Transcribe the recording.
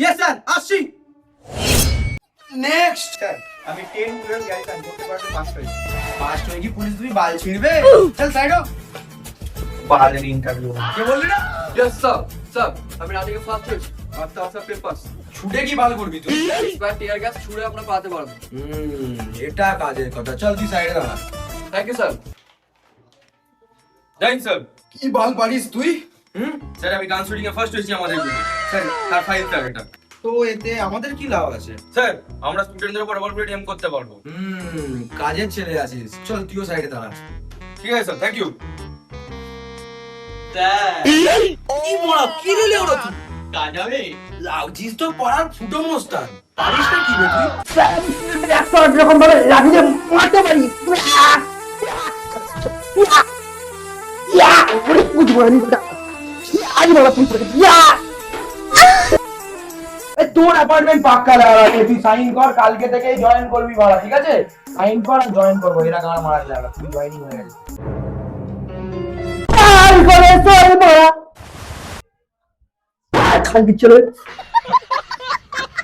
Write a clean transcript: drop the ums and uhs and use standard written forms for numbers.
Yes sir, আসছি। Next sir, আমি 10 12 গাড়ি চান করতে পারলে পাস হয়ে কি পুলিশ তুমি বাল ছিড়বে? চল সাইড হ। বালের ইন্টারভিউ কে বললি না? Yes sir. স্যার, আমি রাতেকে ফার্স্ট হয়েছি। আচ্ছা পেপারস ছুটে কি বাল করবি তুই? এক্সপায়ার টিয়ার গ্যাস ছুড়ে আপনার পাতে পারবো। এটা কাজের কথা। চল তুই সাইডে দাঁড়া। Thank you sir. Zain sir. কি বাল পারিস তুই? স্যার আমি গান শুটিং এ ফার্স্ট হয়েছি আমাদের গ্রুপে। স্যার তার ফাইল স্যার এটা। তো এতে আমাদের কি লাভ আছে? স্যার আমরা স্টুডেন্টদের উপর ডাবল প্লেট এম করতে পারবো। কাজের ছেলে আছিস। চল তুইও সাইডে দাঁড়া। ঠিক আছে স্যার, থ্যাংক ইউ। কি বড় কি রে ওরা তুই? কাজ হবে? লাগছিস তো পাড়ার ফুটো মোস্তান। পারিস না কি রে তুই? এরকম ভাবে লাঠিতে মারতে পারি। তোর অ্যাপয়েন্টমেন্ট পাক্কা লাগা আছে, তুই সাইন কর, কালকে থেকেই জয়েন করবি ভাড়া, ঠিক আছে? সাইন কর আর জয়েন করবো, এরা গান মারা লাগা, তুই জয়েনিং হয়ে গেছে। খান কি চলে